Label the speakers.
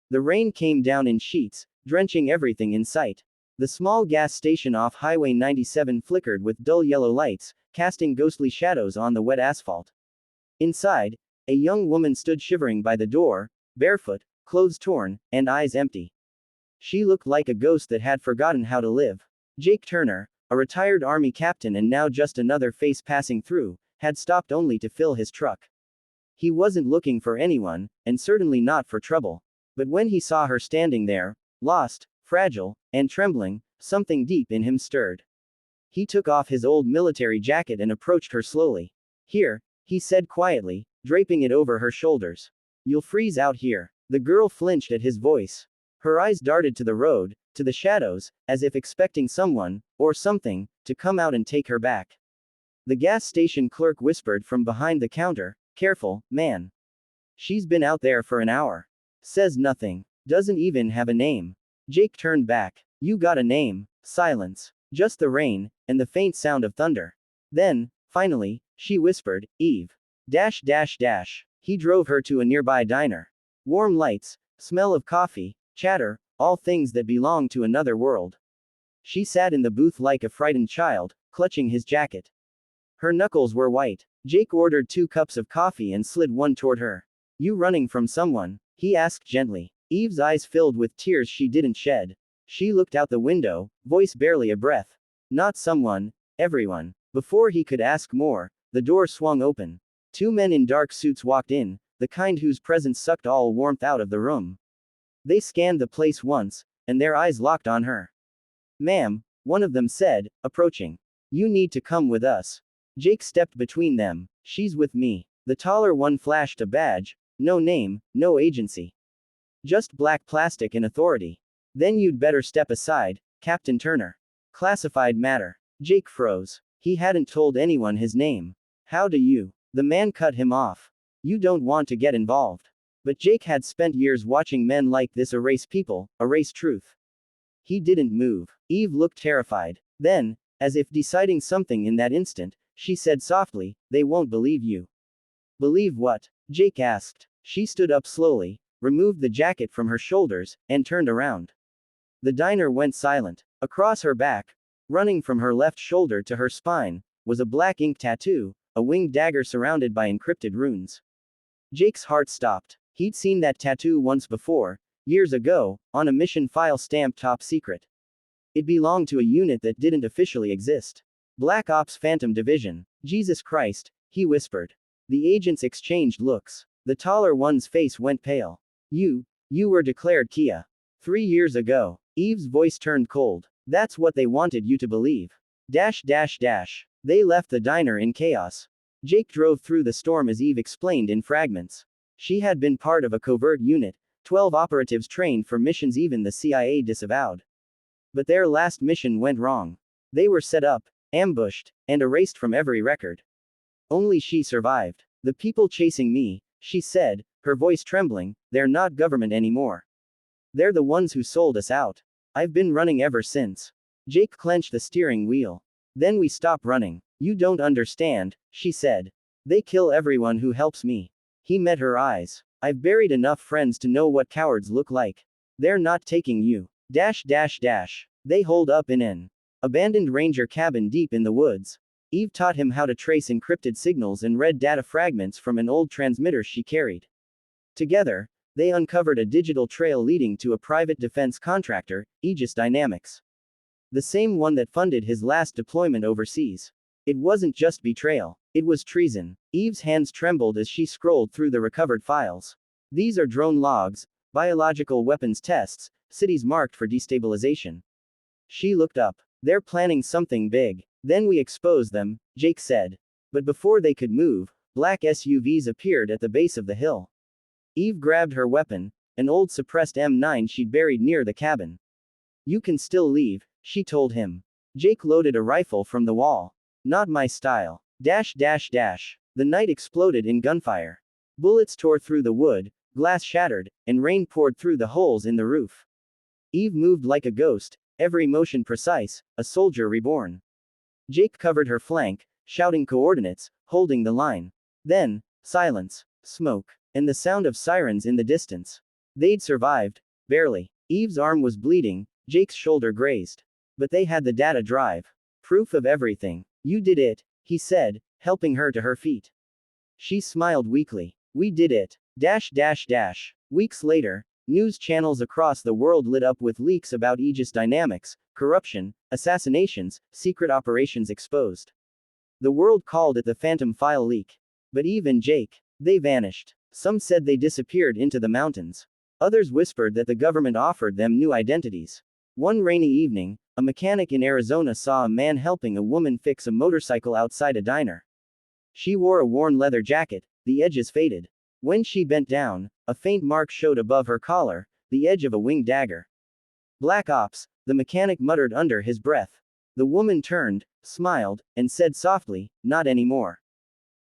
Speaker 1: The rain came down in sheets, drenching everything in sight. The small gas station off Highway 97 flickered with dull yellow lights, casting ghostly shadows on the wet asphalt. Inside, a young woman stood shivering by the door, barefoot, clothes torn, and eyes empty. She looked like a ghost that had forgotten how to live. Jake Turner, a retired Army captain and now just another face passing through, had stopped only to fill his truck. He wasn't looking for anyone, and certainly not for trouble. But when he saw her standing there, lost, fragile, and trembling, something deep in him stirred. He took off his old military jacket and approached her slowly. "Here," he said quietly, draping it over her shoulders. "You'll freeze out here." The girl flinched at his voice. Her eyes darted to the road, to the shadows, as if expecting someone, or something, to come out and take her back. The gas station clerk whispered from behind the counter, "Careful, man. She's been out there for an hour. Says nothing. Doesn't even have a name." Jake turned back. "You got a name." Silence. Just the rain, and the faint sound of thunder. Then, finally, she whispered, "Eve. Dash dash dash." He drove her to a nearby diner. Warm lights, smell of coffee, chatter, all things that belong to another world. She sat in the booth like a frightened child, clutching his jacket. Her knuckles were white. Jake ordered 2 cups of coffee and slid one toward her. "You running from someone?" he asked gently. Eve's eyes filled with tears she didn't shed. She looked out the window, voice barely a breath. "Not someone, everyone." Before he could ask more, the door swung open. 2 men in dark suits walked in, the kind whose presence sucked all warmth out of the room. They scanned the place once, and their eyes locked on her. "Ma'am," one of them said, approaching. "You need to come with us." Jake stepped between them. "She's with me." The taller one flashed a badge. No name, no agency. Just black plastic and authority. "Then you'd better step aside, Captain Turner. Classified matter." Jake froze. He hadn't told anyone his name. "How do you?" The man cut him off. "You don't want to get involved." But Jake had spent years watching men like this erase people, erase truth. He didn't move. Eve looked terrified. Then, as if deciding something in that instant, she said softly, "They won't believe you." "Believe what?" Jake asked. She stood up slowly, removed the jacket from her shoulders, and turned around. The diner went silent. Across her back, running from her left shoulder to her spine, was a black ink tattoo, a winged dagger surrounded by encrypted runes. Jake's heart stopped. He'd seen that tattoo once before, years ago, on a mission file stamped top secret. It belonged to a unit that didn't officially exist. Black Ops Phantom Division. "Jesus Christ," he whispered. The agents exchanged looks. The taller one's face went pale. You were declared Kia. 3 years ago." Eve's voice turned cold. "That's what they wanted you to believe." Dash dash dash. They left the diner in chaos. Jake drove through the storm as Eve explained in fragments. She had been part of a covert unit, 12 operatives trained for missions even the CIA disavowed. But their last mission went wrong. They were set up, ambushed, and erased from every record. Only she survived. "The people chasing me," she said, her voice trembling, "they're not government anymore. They're the ones who sold us out. I've been running ever since." Jake clenched the steering wheel. "Then we stop running." "You don't understand," she said. "They kill everyone who helps me." He met her eyes. "I've buried enough friends to know what cowards look like. They're not taking you." Dash dash dash. They holed up in an abandoned ranger cabin deep in the woods. Eve taught him how to trace encrypted signals and read data fragments from an old transmitter she carried. Together, they uncovered a digital trail leading to a private defense contractor, Aegis Dynamics. The same one that funded his last deployment overseas. It wasn't just betrayal. It was treason. Eve's hands trembled as she scrolled through the recovered files. "These are drone logs, biological weapons tests, cities marked for destabilization." She looked up. "They're planning something big. Then we expose them," Jake said. But before they could move, black SUVs appeared at the base of the hill. Eve grabbed her weapon, an old suppressed M9 she'd buried near the cabin. "You can still leave," she told him. Jake loaded a rifle from the wall. "Not my style." Dash dash dash. The night exploded in gunfire. Bullets tore through the wood, glass shattered, and rain poured through the holes in the roof. Eve moved like a ghost, every motion precise, a soldier reborn. Jake covered her flank, shouting coordinates, holding the line. Then, silence, smoke, and the sound of sirens in the distance. They'd survived. Barely. Eve's arm was bleeding, Jake's shoulder grazed. But they had the data drive. Proof of everything. You did it, he said, helping her to her feet. She smiled weakly. We did it. Dash dash dash. Weeks later, news channels across the world lit up with leaks about Aegis dynamics, corruption, assassinations, secret operations exposed. The world called it the Phantom File leak. But Eve and Jake, they vanished. Some said they disappeared into the mountains. Others whispered that the government offered them new identities. One rainy evening, a mechanic in Arizona saw a man helping a woman fix a motorcycle outside a diner. She wore a worn leather jacket, the edges faded. When she bent down, a faint mark showed above her collar, the edge of a winged dagger. Black Ops, the mechanic muttered under his breath. The woman turned, smiled, and said softly, not anymore.